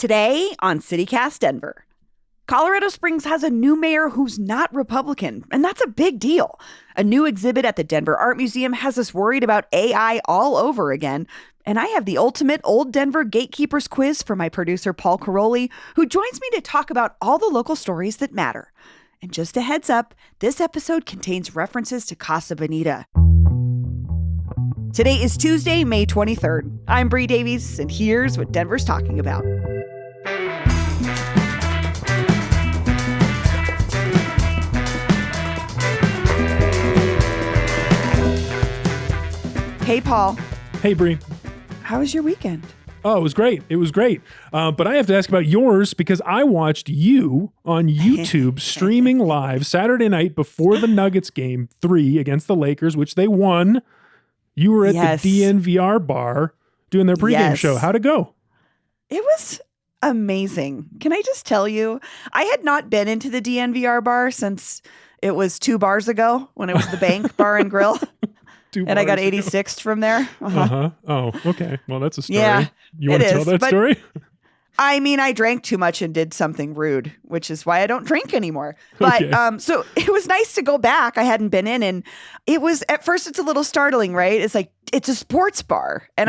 Today on CityCast Denver, Colorado Springs has a new mayor who's not Republican, and that's a big deal. A new exhibit at the Denver Art Museum has us worried about AI all over again. And I have the ultimate Old Denver Gatekeepers quiz for my producer, Paul Caroli, who joins me to talk about all the local stories that matter. And just a heads up, this episode contains references to Casa Bonita. Today is Tuesday, May 23rd. I'm Bree Davies, and here's what Denver's talking about. Hey, Paul. Hey, Bree. How was your weekend? Oh, it was great. It was great. But I have to ask about yours because I watched you on YouTube streaming live Saturday night before the Nuggets game 3 against the Lakers, which they won. You were at the DNVR bar doing their pregame show. How'd it go? It was amazing. Can I just tell you, I had not been into the DNVR bar since it was 2 bars ago when it was the Bank Bar and Grill. And I got 86th from there. Oh, okay. Well, that's a story. Yeah, you want to tell that story? I mean, I drank too much and did something rude, which is why I don't drink anymore. But Okay. So it was nice to go back. I hadn't been in, and it was, at first it's a little startling, right? It's like, it's a sports bar, and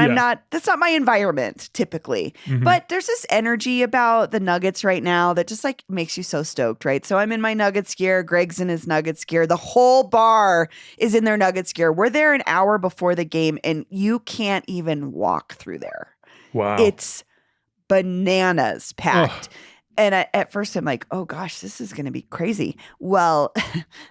that's not my environment typically. Mm-hmm. But there's this energy about the Nuggets right now that just like makes you so stoked, right? So I'm in my Nuggets gear. Greg's in his Nuggets gear. The whole bar is in their Nuggets gear. We're there an hour before the game, and you can't even walk through there. Wow. It's bananas packed. And at first I'm like, oh gosh, this is going to be crazy. Well,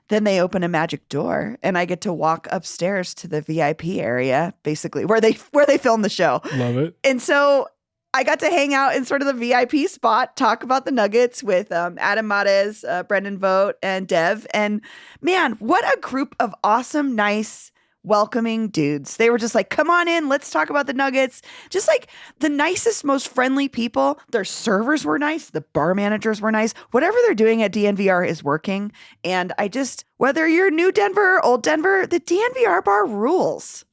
then they open a magic door and I get to walk upstairs to the VIP area, basically where they film the show. Love it. And so I got to hang out in sort of the VIP spot, talk about the Nuggets with Adam Mares, Brendan Vogt, and Dev. And man, what a group of awesome, nice, welcoming dudes. They were just like, come on in, let's talk about the Nuggets. Just like the nicest, most friendly people. Their servers were nice. The bar managers were nice. Whatever they're doing at DNVR is working. And whether you're new Denver or old Denver, the DNVR bar rules.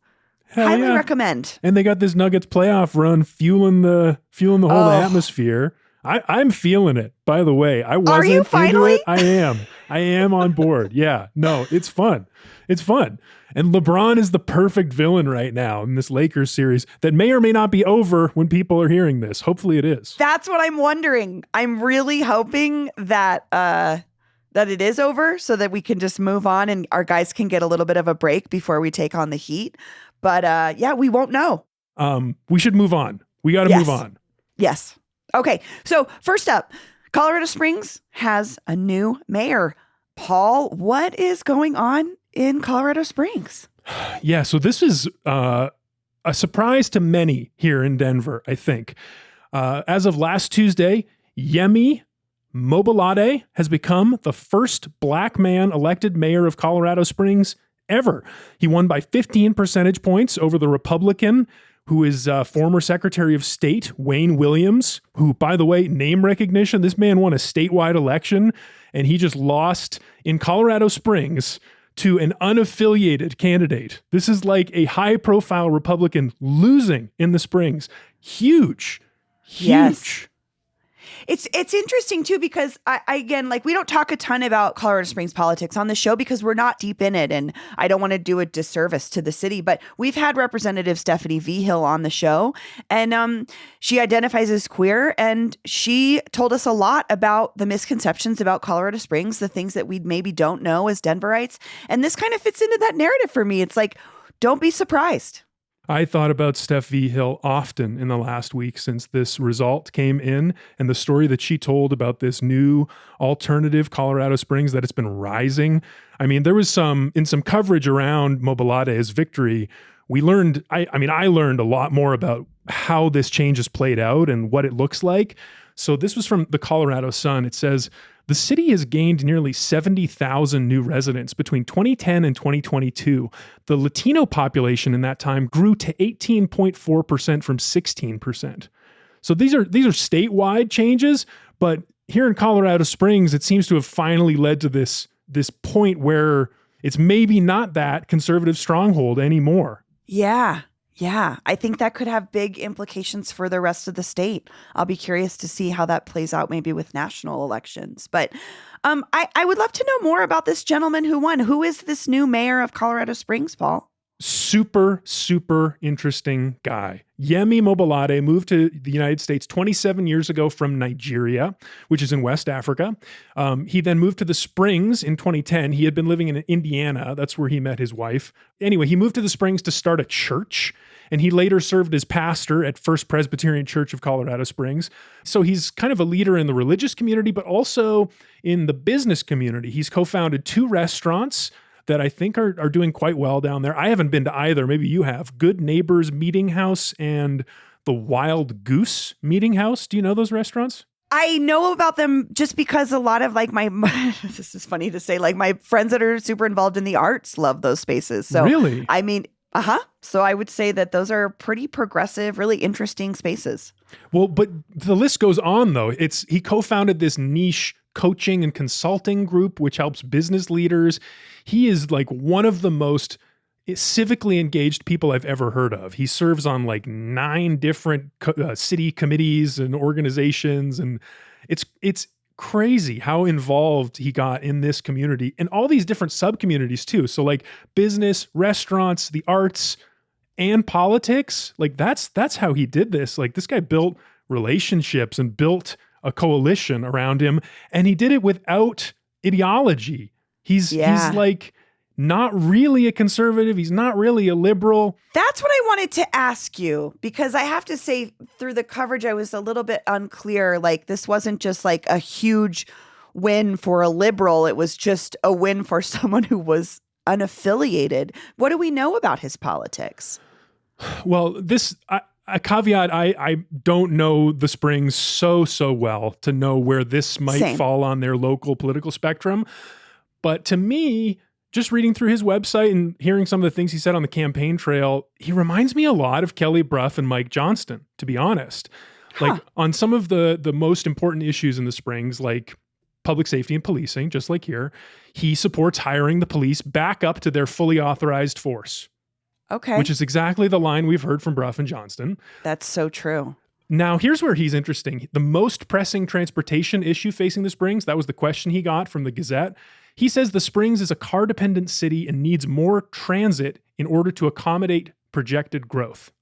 Hell Highly yeah. recommend. And they got this Nuggets playoff run fueling the whole atmosphere. I'm feeling it, by the way. I wasn't Are you finally? into it. I am on board. Yeah. No, it's fun. It's fun. And LeBron is the perfect villain right now in this Lakers series that may or may not be over when people are hearing this. Hopefully it is. That's what I'm wondering. I'm really hoping that it is over so that we can just move on and our guys can get a little bit of a break before we take on the Heat. But we won't know. We should move on. We got to move on. Yes. Okay. So first up, Colorado Springs has a new mayor. Paul, what is going on in Colorado Springs? Yeah, so this is a surprise to many here in Denver, I think. As of last Tuesday, Yemi Mobolade has become the first black man elected mayor of Colorado Springs ever. He won by 15 percentage points over the Republican, who is former Secretary of State Wayne Williams, who, by the way, name recognition, this man won a statewide election, and he just lost in Colorado Springs to an unaffiliated candidate. This is like a high-profile Republican losing in the Springs. Huge. Yes. It's interesting too, because we don't talk a ton about Colorado Springs politics on the show because we're not deep in it, and I don't want to do a disservice to the city, but we've had Representative Stephanie Vigil on the show, and she identifies as queer, and she told us a lot about the misconceptions about Colorado Springs, the things that we maybe don't know as Denverites, and this kind of fits into that narrative for me. It's like, don't be surprised. I thought about Steph Vigil often in the last week since this result came in, and the story that she told about this new alternative Colorado Springs, that it's been rising. I mean, there was in some coverage around Mobolade's victory, we learned, I learned a lot more about how this change has played out and what it looks like. So this was from the Colorado Sun. It says, the city has gained nearly 70,000 new residents between 2010 and 2022. The Latino population in that time grew to 18.4% from 16%. So these are statewide changes, but here in Colorado Springs, it seems to have finally led to this point where it's maybe not that conservative stronghold anymore. Yeah. Yeah, I think that could have big implications for the rest of the state. I'll be curious to see how that plays out maybe with national elections. But I would love to know more about this gentleman who won. Who is this new mayor of Colorado Springs, Paul? Super, super interesting guy. Yemi Mobolade moved to the United States 27 years ago from Nigeria, which is in West Africa. He then moved to the Springs in 2010. He had been living in Indiana. That's where he met his wife. Anyway, he moved to the Springs to start a church, and he later served as pastor at First Presbyterian Church of Colorado Springs. So he's kind of a leader in the religious community, but also in the business community. He's co-founded 2 restaurants that I think are doing quite well down there. I haven't been to either. Maybe you have. Good Neighbors Meeting House and the Wild Goose Meeting House. Do you know those restaurants? I know about them just because a lot of like my this is funny to say, like my friends that are super involved in the arts love those spaces. So really? I mean, so I would say that those are pretty progressive, really interesting spaces. Well, but the list goes on though. He co-founded this niche coaching and consulting group, which helps business leaders. He is like one of the most civically engaged people I've ever heard of. He serves on like 9 different city committees and organizations. And it's crazy how involved he got in this community and all these different sub-communities too. So like business, restaurants, the arts, and politics. Like that's how he did this. Like this guy built relationships and built a coalition around him, and he did it without ideology. He's like not really a conservative. He's not really a liberal. That's what I wanted to ask you, because I have to say through the coverage, I was a little bit unclear. Like this wasn't just like a huge win for a liberal. It was just a win for someone who was unaffiliated. What do we know about his politics? Well, a caveat, I don't know the Springs so well to know where this might fall on their local political spectrum. But to me, just reading through his website and hearing some of the things he said on the campaign trail, he reminds me a lot of Kelly Brough and Mike Johnston, to be honest. Like on some of the most important issues in the Springs, like public safety and policing, just like here, he supports hiring the police back up to their fully authorized force. Okay. Which is exactly the line we've heard from Brough and Johnston. That's so true. Now, here's where he's interesting. The most pressing transportation issue facing the Springs, that was the question he got from the Gazette. He says the Springs is a car-dependent city and needs more transit in order to accommodate projected growth.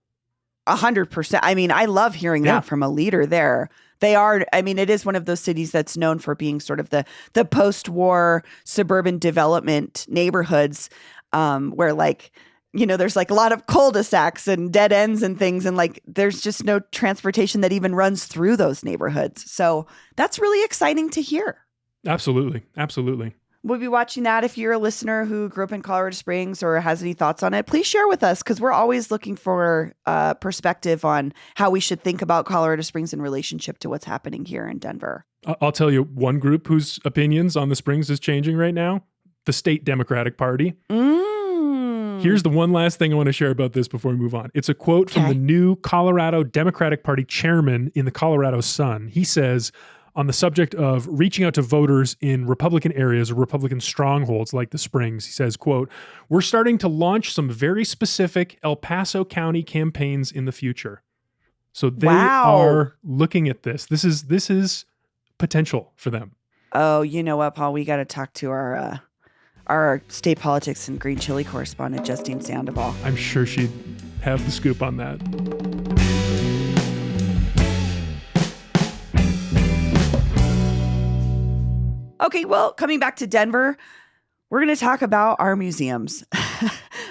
100%. I mean, I love hearing that from a leader there. They are, I mean, it is one of those cities that's known for being sort of the post-war suburban development neighborhoods where like, you know, there's like a lot of cul-de-sacs and dead ends and things. And like, there's just no transportation that even runs through those neighborhoods. So that's really exciting to hear. Absolutely. Absolutely. We'll be watching that. If you're a listener who grew up in Colorado Springs or has any thoughts on it, please share with us, because we're always looking for perspective on how we should think about Colorado Springs in relationship to what's happening here in Denver. I'll tell you one group whose opinions on the Springs is changing right now, the State Democratic Party. Here's the one last thing I want to share about this before we move on. It's a quote from the new Colorado Democratic Party chairman in the Colorado Sun. He says, on the subject of reaching out to voters in Republican areas or Republican strongholds like the Springs, he says, quote, "We're starting to launch some very specific El Paso County campaigns in the future." So they are looking at this. This is potential for them. Oh, you know what, Paul? We got to talk to our state politics and green chili correspondent, Justine Sandoval. I'm sure she'd have the scoop on that. Okay, well, coming back to Denver, we're going to talk about our museums.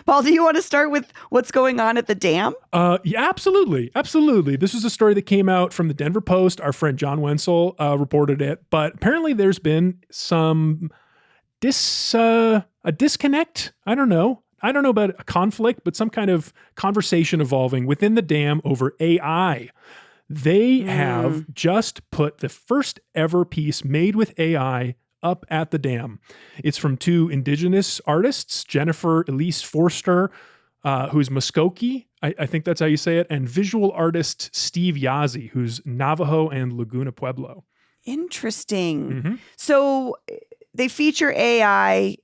Paul, do you want to start with what's going on at the dam? Yeah, absolutely. Absolutely. This was a story that came out from the Denver Post. Our friend John Wenzel reported it. But apparently there's been some a disconnect. I don't know about a conflict, but some kind of conversation evolving within the dam over AI. They have just put the first ever piece made with AI up at the dam. It's from 2 indigenous artists, Jennifer Elise Forster, who's Muskoke, I think that's how you say it, and visual artist Steve Yazzie, who's Navajo and Laguna Pueblo. Interesting. Mm-hmm. So they feature AI.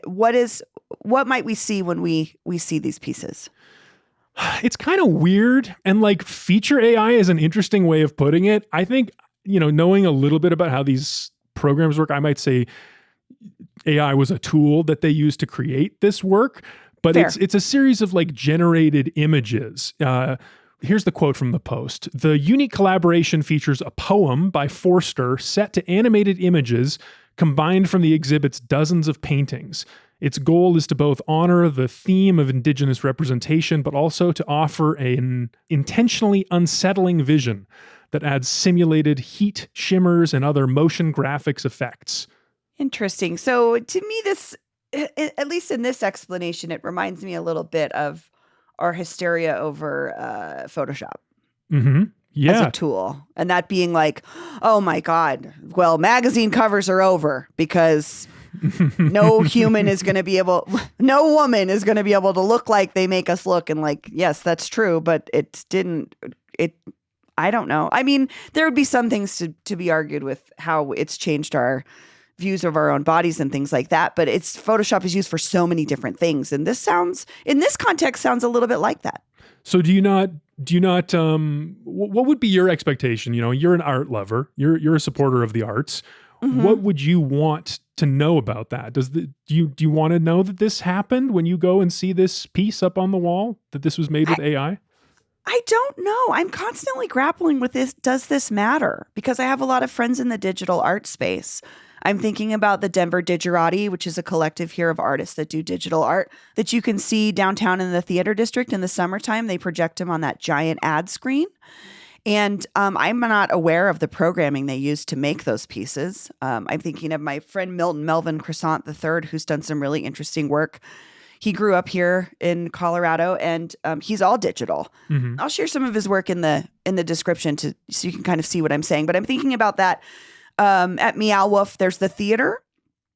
What might we see when we see these pieces? It's kind of weird. And like feature AI is an interesting way of putting it. I think, knowing a little bit about how these programs work, I might say AI was a tool that they used to create this work, but Fair. it's a series of like generated images. Here's the quote from the post. The unique collaboration features a poem by Forster set to animated images combined from the exhibit's dozens of paintings. Its goal is to both honor the theme of Indigenous representation, but also to offer an intentionally unsettling vision that adds simulated heat, shimmers, and other motion graphics effects. Interesting. So to me, this, at least in this explanation, it reminds me a little bit of our hysteria over Photoshop. Mm-hmm. Yeah. As a tool. And that being like, oh my God, well, magazine covers are over because no woman is going to be able to look like they make us look. And like, yes, that's true, but I don't know. I mean, there would be some things to be argued with how it's changed our views of our own bodies and things like that. But Photoshop is used for so many different things. And in this context sounds a little bit like that. So do you not, what would be your expectation? You're an art lover. You're a supporter of the arts. Mm-hmm. What would you want to know about that? Do you want to know that this happened when you go and see this piece up on the wall, that this was made with AI? I don't know. I'm constantly grappling with this. Does this matter? Because I have a lot of friends in the digital art space. I'm thinking about the Denver Digerati, which is a collective here of artists that do digital art that you can see downtown in the theater district in the summertime. They project them on that giant ad screen. And I'm not aware of the programming they use to make those pieces. I'm thinking of my friend Milton Melvin Croissant III, who's done some really interesting work. He grew up here in Colorado, and he's all digital. Mm-hmm. I'll share some of his work in the description so you can kind of see what I'm saying. But I'm thinking about that. At Meow Wolf, there's the theater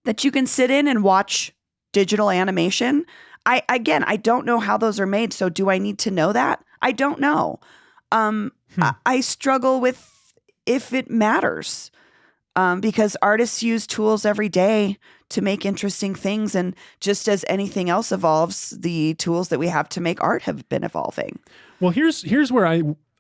that you can sit in and watch digital animation. I don't know how those are made. So do I need to know that? I don't know. I struggle with if it matters because artists use tools every day to make interesting things. And just as anything else evolves, the tools that we have to make art have been evolving. Well, here's where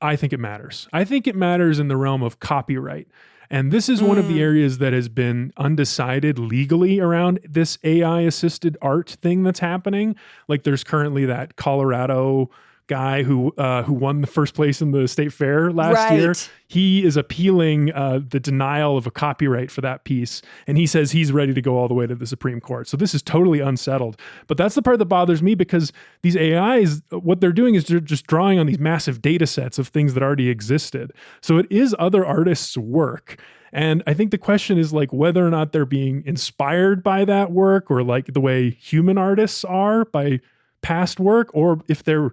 I think it matters. I think it matters in the realm of copyright. And this is one of the areas that has been undecided legally around this AI-assisted art thing that's happening. Like there's currently that Colorado guy who won the first place in the state fair last year. He is appealing the denial of a copyright for that piece. And he says he's ready to go all the way to the Supreme Court. So this is totally unsettled. But that's the part that bothers me because these AIs, what they're doing is they're just drawing on these massive data sets of things that already existed. So it is other artists' work. And I think the question is like whether or not they're being inspired by that work or like the way human artists are by past work, or if they're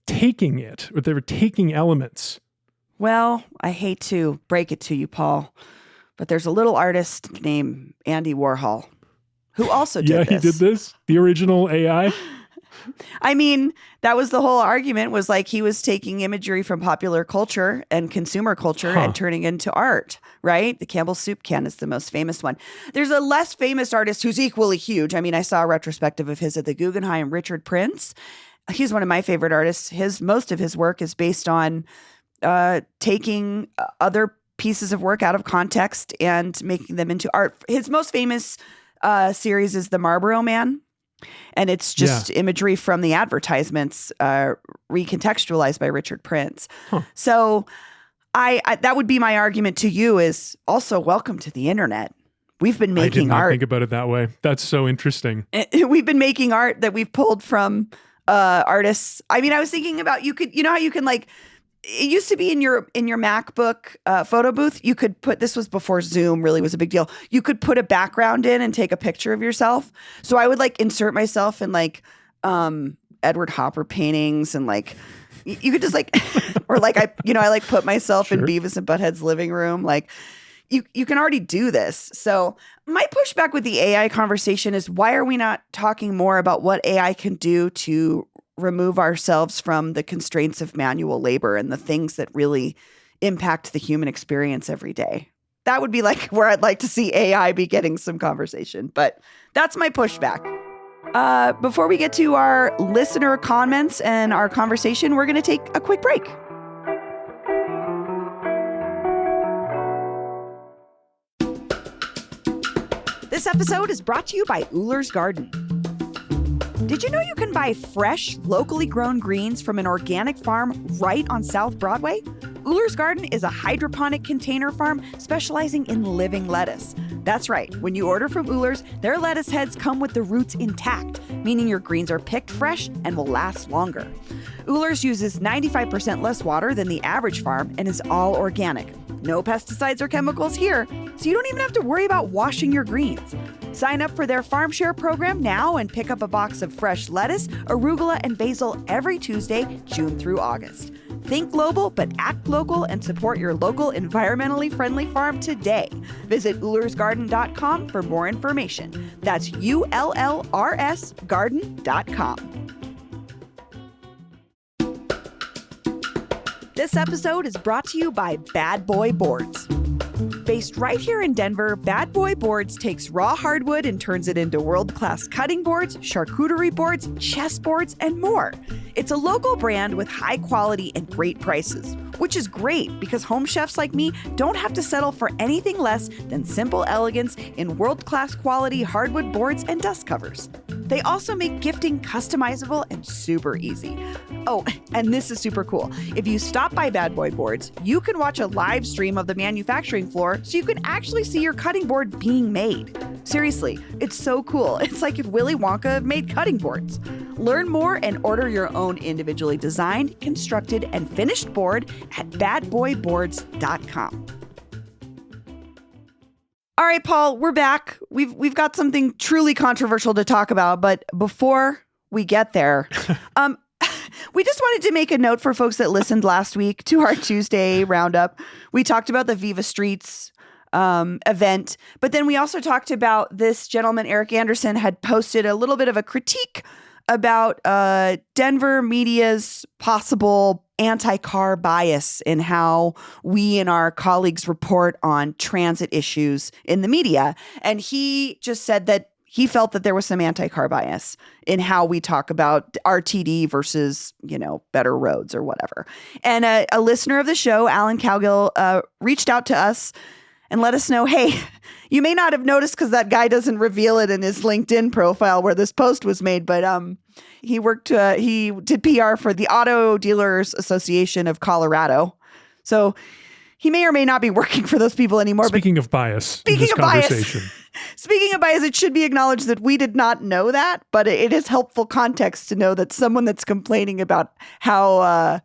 taking it, or they were taking elements. Well, I hate to break it to you, Paul, but there's a little artist named Andy Warhol who also did this. Yeah, he did this? The original AI? I mean, that was the whole argument, was like he was taking imagery from popular culture and consumer culture and turning it into art, right? The Campbell's soup can is the most famous one. There's a less famous artist who's equally huge. I mean, I saw a retrospective of his at the Guggenheim, Richard Prince. He's one of my favorite artists. Most of his work is based on taking other pieces of work out of context and making them into art. His most famous series is The Marlboro Man. And it's just imagery from the advertisements recontextualized by Richard Prince. So I that would be my argument to you is also welcome to the internet. We've been making art. I did not think about it that way. That's so interesting. We've been making art that we've pulled from artists. I mean, I was thinking about how you can like, it used to be in your MacBook photo booth, you could put, this was before Zoom really was a big deal. You could put a background in and take a picture of yourself. So I would like insert myself in like Edward Hopper paintings and like, you could just like, or like I like put myself in Beavis and Butthead's living room. Like you can already do this. So my pushback with the AI conversation is, why are we not talking more about what AI can do to remove ourselves from the constraints of manual labor and the things that really impact the human experience every day? That would be like where I'd like to see AI be getting some conversation, but that's my pushback. Before we get to our listener comments and our conversation, we're going to take a quick break. This episode is brought to you by Uhler's Garden. Did you know you can buy fresh, locally grown greens from an organic farm right on South Broadway? Uhler's Garden is a hydroponic container farm specializing in living lettuce. That's right. When you order from Uhler's, their lettuce heads come with the roots intact, meaning your greens are picked fresh and will last longer. Uhler's uses 95% less water than the average farm and is all organic. No pesticides or chemicals here, so you don't even have to worry about washing your greens. Sign up for their Farm Share program now and pick up a box of fresh lettuce, arugula, and basil every Tuesday, June through August. Think global, but act local and support your local environmentally friendly farm today. Visit uhlersgarden.com for more information. That's ULLRS garden.com. This episode is brought to you by Bad Boy Boards. Based right here in Denver, Bad Boy Boards takes raw hardwood and turns it into world-class cutting boards, charcuterie boards, chess boards, and more. It's a local brand with high quality and great prices, which is great because home chefs like me don't have to settle for anything less than simple elegance in world-class quality hardwood boards and dust covers. They also make gifting customizable and super easy. Oh, and this is super cool. If you stop by Bad Boy Boards, you can watch a live stream of the manufacturing floor so you can actually see your cutting board being made. Seriously, it's so cool. It's like if Willy Wonka made cutting boards. Learn more and order your own individually designed, constructed, and finished board at badboyboards.com. All right, Paul, we're back. We've got something truly controversial to talk about, but before we get there, we just wanted to make a note for folks that listened last week to our Tuesday roundup. We talked about the Viva Streets event, but then we also talked about this gentleman, Eric Anderson, had posted a little bit of a critique about Denver media's possible anti-car bias in how we and our colleagues report on transit issues in the media. And he just said that he felt that there was some anti-car bias in how we talk about RTD versus, better roads or whatever. And a listener of the show, Alan Cowgill, reached out to us and let us know, hey, you may not have noticed because that guy doesn't reveal it in his LinkedIn profile where this post was made, but he did PR for the Auto Dealers Association of Colorado. So he may or may not be working for those people anymore. Speaking of bias, it should be acknowledged that we did not know that, but it is helpful context to know that someone that's complaining about how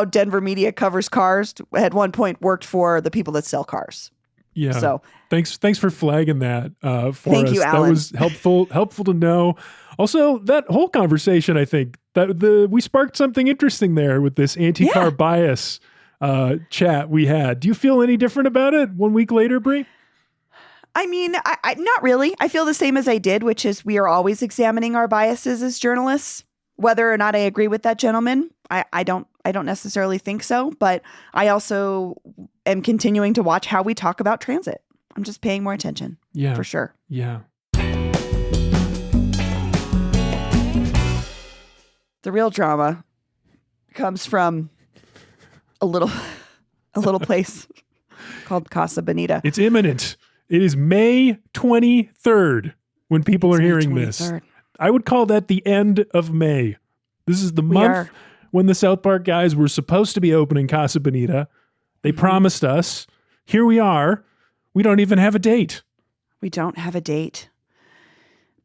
Denver media covers cars at one point worked for the people that sell cars. Yeah. So thanks for flagging that for thank us. You, Alan. That was helpful to know. Also, that whole conversation, I think that we sparked something interesting there with this anti-car bias chat we had. Do you feel any different about it 1 week later, Brie? I mean, I not really. I feel the same as I did, which is we are always examining our biases as journalists. Whether or not I agree with that gentleman, I don't necessarily think so. But I also am continuing to watch how we talk about transit. I'm just paying more attention. Yeah, for sure. Yeah. The real drama comes from a little place called Casa Bonita. It's imminent. It is May 23rd when people are hearing this. I would call that the end of May. This is the month when the South Park guys were supposed to be opening Casa Bonita. They promised us. Here we are. We don't even have a date. We don't have a date.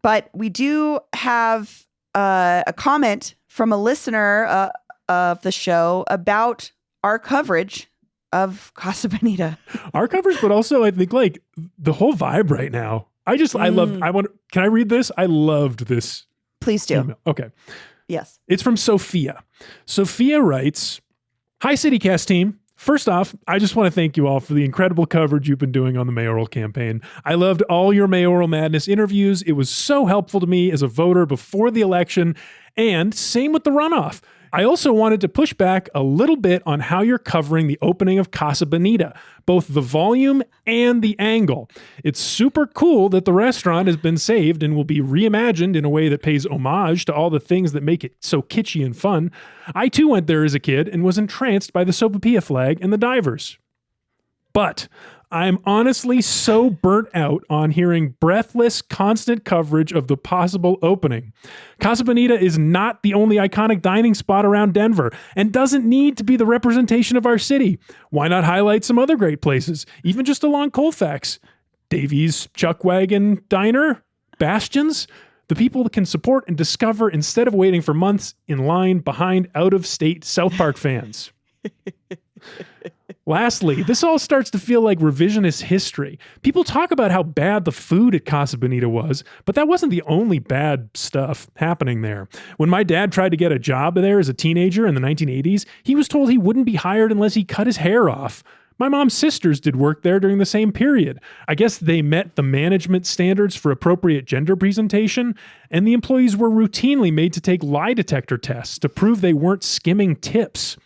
But we do have a comment from a listener of the show about our coverage of Casa Bonita. Our coverage, but also I think like the whole vibe right now. Can I read this? I loved this. Please do. Email. Okay. Yes. It's from Sophia. Sophia writes, "Hi CityCast team. First off, I just want to thank you all for the incredible coverage you've been doing on the mayoral campaign. I loved all your Mayoral Madness interviews. It was so helpful to me as a voter before the election, and same with the runoff. I also wanted to push back a little bit on how you're covering the opening of Casa Bonita, both the volume and the angle. It's super cool that the restaurant has been saved and will be reimagined in a way that pays homage to all the things that make it so kitschy and fun. I too went there as a kid and was entranced by the sopapilla flag and the divers. But I'm honestly so burnt out on hearing breathless, constant coverage of the possible opening. Casa Bonita is not the only iconic dining spot around Denver and doesn't need to be the representation of our city. Why not highlight some other great places, even just along Colfax? Davies Chuck Wagon Diner? Bastions? The people that can support and discover instead of waiting for months in line behind out-of-state South Park fans. Lastly, this all starts to feel like revisionist history. People talk about how bad the food at Casa Bonita was, but that wasn't the only bad stuff happening there. When my dad tried to get a job there as a teenager in the 1980s, he was told he wouldn't be hired unless he cut his hair off. My mom's sisters did work there during the same period. I guess they met the management standards for appropriate gender presentation, and the employees were routinely made to take lie detector tests to prove they weren't skimming tips.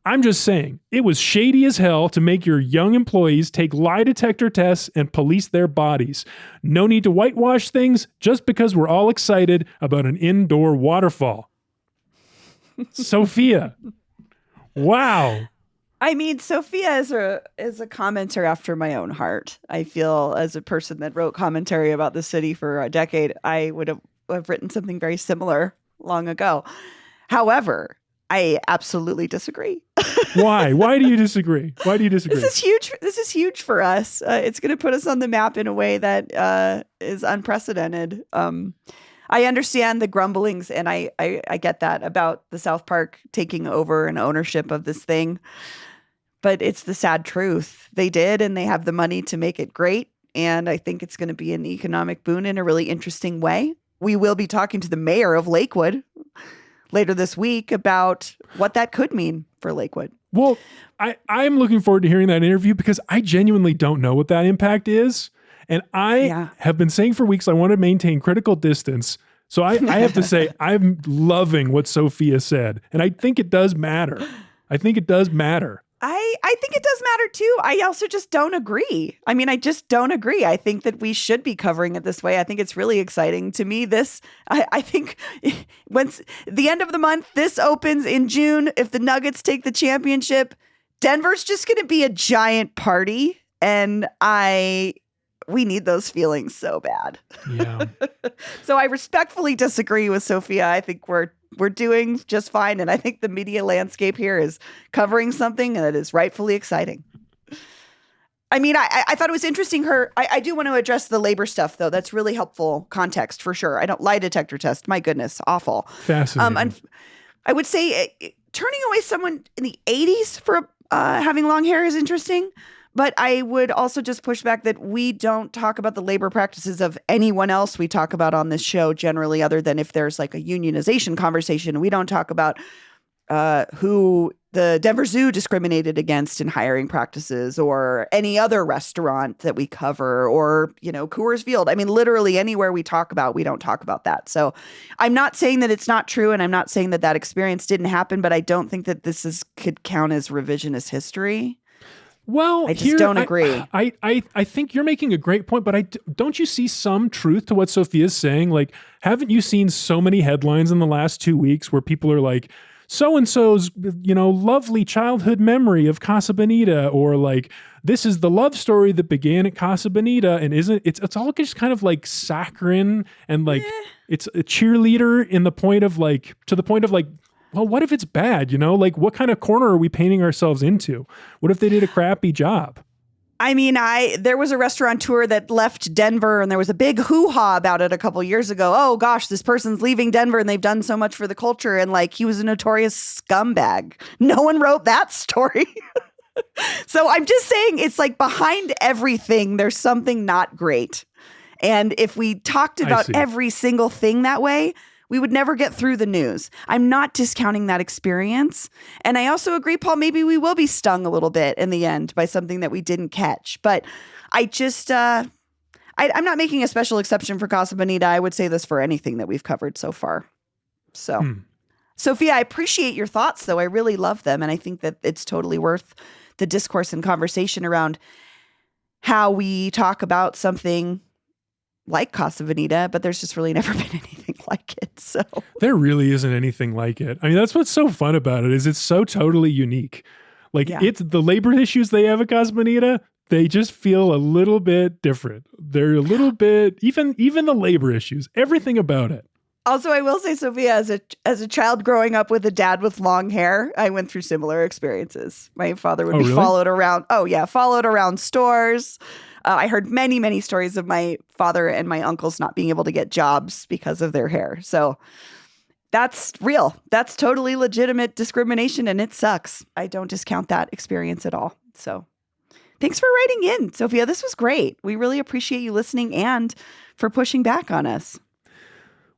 I'm just saying, it was shady as hell to make your young employees take lie detector tests and police their bodies. No need to whitewash things just because we're all excited about an indoor waterfall. Sophia. Wow. I mean, Sophia is a commenter after my own heart. I feel as a person that wrote commentary about the city for a decade, I would have written something very similar long ago. However, I absolutely disagree. Why? Why do you disagree? Why do you disagree? This is huge. This is huge for us. It's going to put us on the map in a way that is unprecedented. I understand the grumblings, and I get that about the South Park taking over and ownership of this thing. But it's the sad truth. They did, and they have the money to make it great. And I think it's going to be an economic boon in a really interesting way. We will be talking to the mayor of Lakewood later this week about what that could mean for Lakewood. Well, I'm looking forward to hearing that interview because I genuinely don't know what that impact is. And I have been saying for weeks I want to maintain critical distance. So I have to say I'm loving what Sophia said. And I think it does matter. I think it does matter. I think it does matter too. I also just don't agree. I mean, I just don't agree. I think that we should be covering it this way. I think it's really exciting. To me, I think once the end of the month, this opens in June. If the Nuggets take the championship, Denver's just going to be a giant party. And we need those feelings so bad. Yeah. So I respectfully disagree with Sophia. I think we're doing just fine. And I think the media landscape here is covering something that is rightfully exciting. I mean, I thought it was interesting. I do want to address the labor stuff, though. That's really helpful context for sure. I don't lie detector test. My goodness, awful. Fascinating. I would say turning away someone in the 80s for having long hair is interesting. But I would also just push back that we don't talk about the labor practices of anyone else we talk about on this show generally, other than if there's like a unionization conversation. We don't talk about who the Denver Zoo discriminated against in hiring practices or any other restaurant that we cover or, Coors Field. I mean, literally anywhere we talk about, we don't talk about that. So I'm not saying that it's not true. And I'm not saying that experience didn't happen, but I don't think that this could count as revisionist history. Well, I just don't agree. I think you're making a great point, but don't you see some truth to what Sophia's saying? Like, haven't you seen so many headlines in the last 2 weeks where people are like, so-and-so's, lovely childhood memory of Casa Bonita, or like, this is the love story that began at Casa Bonita, and it's all just kind of like saccharine and like, it's a cheerleader to the point of like, well, what if it's bad? Like what kind of corner are we painting ourselves into? What if they did a crappy job? I mean, there was a restaurateur that left Denver and there was a big hoo-ha about it a couple years ago. Oh gosh, this person's leaving Denver and they've done so much for the culture. And like, he was a notorious scumbag. No one wrote that story. So I'm just saying it's like behind everything, there's something not great. And if we talked about every single thing that way, we would never get through the news. I'm not discounting that experience. And I also agree, Paul, maybe we will be stung a little bit in the end by something that we didn't catch. But I just, I'm not making a special exception for Casa Bonita. I would say this for anything that we've covered so far. So Sophia, I appreciate your thoughts, though. I really love them. And I think that it's totally worth the discourse and conversation around how we talk about something like Casa Bonita, but there's just really never been anything like it. So there really isn't anything like it. I mean, that's what's so fun about it, is it's so totally unique. Like it's the labor issues they have at Casa Bonita, they just feel a little bit different. They're a little bit, even the labor issues, everything about it. Also, I will say, Sophia, as a child growing up with a dad with long hair, I went through similar experiences. My father would be followed around stores. I heard many, many stories of my father and my uncles not being able to get jobs because of their hair. So that's real. That's totally legitimate discrimination, and it sucks. I don't discount that experience at all. So thanks for writing in, Sophia. This was great. We really appreciate you listening and for pushing back on us.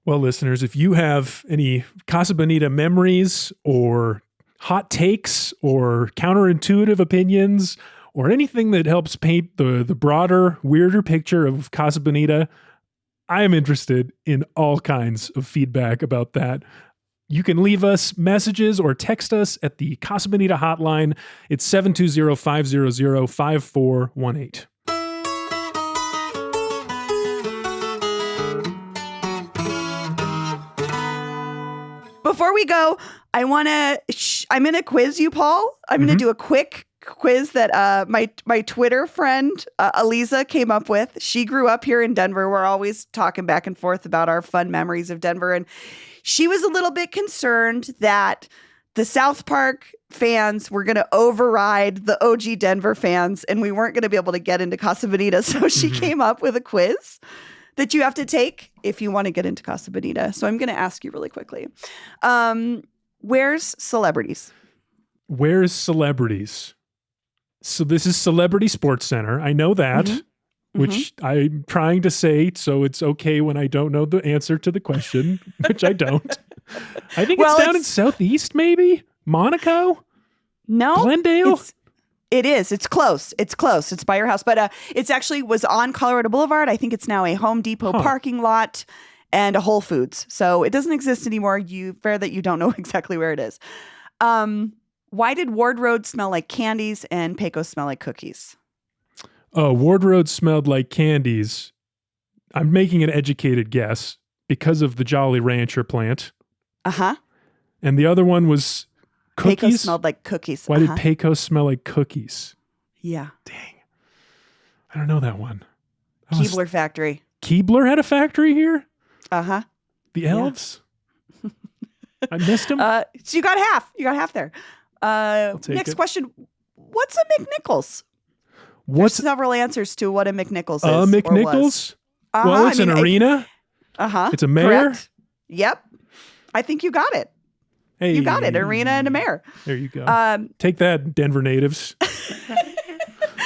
Well, listeners, if you have any Casa Bonita memories or hot takes or counterintuitive opinions or anything that helps paint the broader, weirder picture of Casa Bonita, I am interested in all kinds of feedback about that. You can leave us messages or text us at the Casa Bonita hotline. It's 720-500-5418. Before we go, I'm going to quiz you, Paul. I'm going to do a quick quiz that my Twitter friend, Aliza, came up with. She grew up here in Denver. We're always talking back and forth about our fun memories of Denver. And she was a little bit concerned that the South Park fans were going to override the OG Denver fans and we weren't going to be able to get into Casa Bonita. So she came up with a quiz that you have to take if you want to get into Casa Bonita. So I'm going to ask you really quickly. Where's Celebrities? Where's Celebrities? So this is Celebrity Sports Center. I know that, which I'm trying to say so it's okay when I don't know the answer to the question, which I don't. I think it's down in Southeast, maybe? Monaco? No. Glendale? It is. It's close. It's close. It's by your house. But it's actually was on Colorado Boulevard. I think it's now a Home Depot parking lot and a Whole Foods. So it doesn't exist anymore. Fair that you don't know exactly where it is. Why did Ward Road smell like candies and Pecos smell like cookies? Oh, Ward Road smelled like candies. I'm making an educated guess because of the Jolly Rancher plant. Uh-huh. And the other one was cookies? Pecos smelled like cookies. Why did Pecos smell like cookies? Yeah. Dang. I don't know that one. Keebler Factory. Keebler had a factory here? Uh-huh. The elves? Yeah. I missed them? So you got half. You got half there. Next question. What's a McNichols? There's several answers to what a McNichols is. A McNichols? Well, it's an arena. It's a mayor. Correct. Yep. I think you got it. Hey. You got it. Arena and a mayor. There you go. Take that, Denver natives.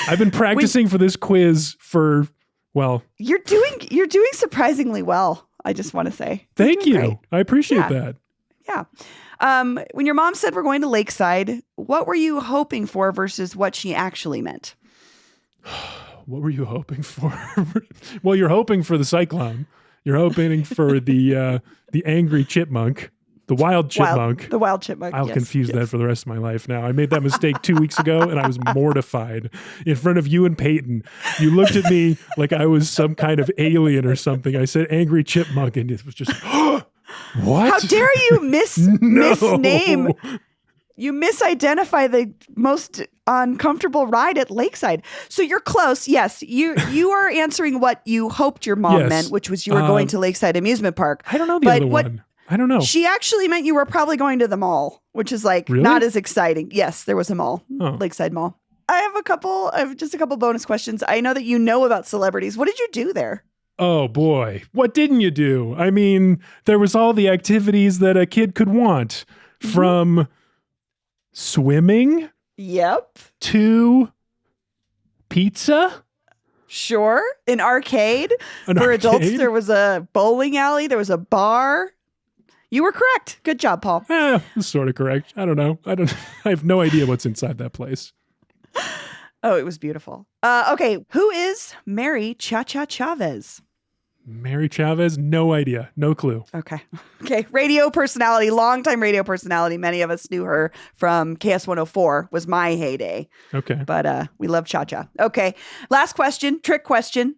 I've been practicing for this quiz for, well. You're doing surprisingly well, I just want to say. Thank you. Great. I appreciate that. Yeah. When your mom said we're going to Lakeside, what were you hoping for versus what she actually meant? What were you hoping for? Well, you're hoping for the cyclone. You're hoping for the angry chipmunk, the wild chipmunk. The wild chipmunk. I'll confuse that for the rest of my life now. I made that mistake 2 weeks ago and I was mortified in front of you and Peyton. You looked at me like I was some kind of alien or something. I said angry chipmunk and it was just, what? How dare you misname? You misidentify the most uncomfortable ride at Lakeside. So you're close. Yes, you are answering what you hoped your mom meant, which was you were going to Lakeside Amusement Park. I don't know the other one. I don't know. She actually meant you were probably going to the mall, which is like not as exciting. Yes, there was a mall, Lakeside Mall. I have just a couple bonus questions. I know that you know about Celebrities. What did you do there? Oh boy, what didn't you do? I mean, there was all the activities that a kid could want, from swimming, to pizza. Sure, an arcade. For adults, there was a bowling alley. There was a bar. You were correct. Good job, Paul. Sort of correct. I don't know. I have no idea what's inside that place. Oh, it was beautiful. Okay, who is Mary Cha-Cha Chavez? Mary Chavez, no idea. No clue. Okay. Okay. Radio personality, longtime radio personality. Many of us knew her from KS 104 was my heyday. Okay. But we love Cha-Cha. Okay. Last question, trick question.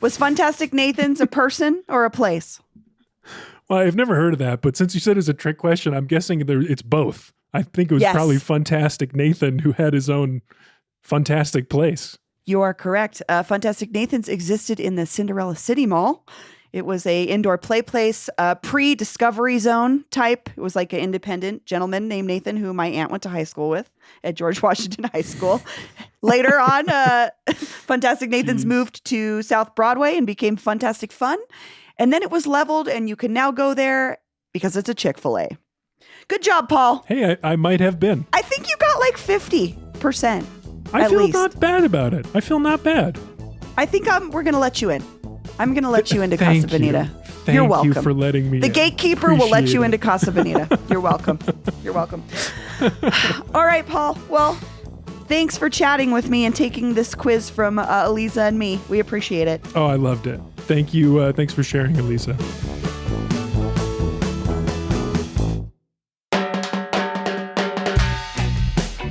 Was Fantastic Nathan's a person or a place? Well, I've never heard of that, but since you said it's a trick question, I'm guessing it's both. I think it was probably Fantastic Nathan who had his own fantastic place. You are correct. Fantastic Nathan's existed in the Cinderella City Mall. It was a indoor play place, pre-Discovery Zone type. It was like an independent gentleman named Nathan, who my aunt went to high school with at George Washington High School. Later on, Fantastic Nathan's moved to South Broadway and became Fantastic Fun. And then it was leveled, and you can now go there because it's a Chick-fil-A. Good job, Paul. Hey, I might have been. I think you got like 50%. I feel not bad about it. I feel not bad. I think we're going to let you in. I'm going to let you into Thank Casa Bonita. Thank You're welcome. you for letting me The in. gatekeeper will let you into Casa Bonita. You're welcome. You're welcome. All right, Paul. Well, thanks for chatting with me and taking this quiz from Elisa and me. We appreciate it. Oh, I loved it. Thank you. Thanks for sharing, Elisa.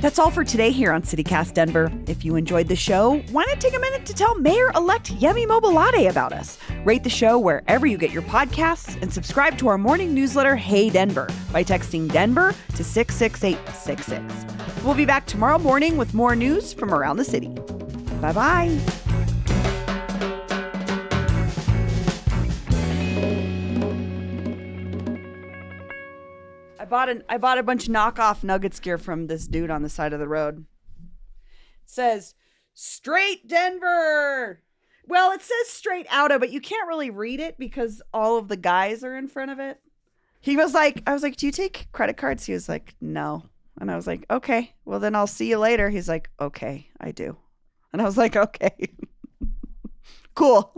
That's all for today here on CityCast Denver. If you enjoyed the show, why not take a minute to tell Mayor-elect Yemi Mobolade about us? Rate the show wherever you get your podcasts and subscribe to our morning newsletter, Hey Denver, by texting Denver to 66866. We'll be back tomorrow morning with more news from around the city. Bye-bye. I bought a bunch of knockoff Nuggets gear from this dude on the side of the road. It says straight Denver. Well, it says straight Outta, but you can't really read it because all of the guys are in front of it. I was like, do you take credit cards? He was like, no. And I was like, okay, well then I'll see you later. He's like, okay, I do. And I was like, okay, cool.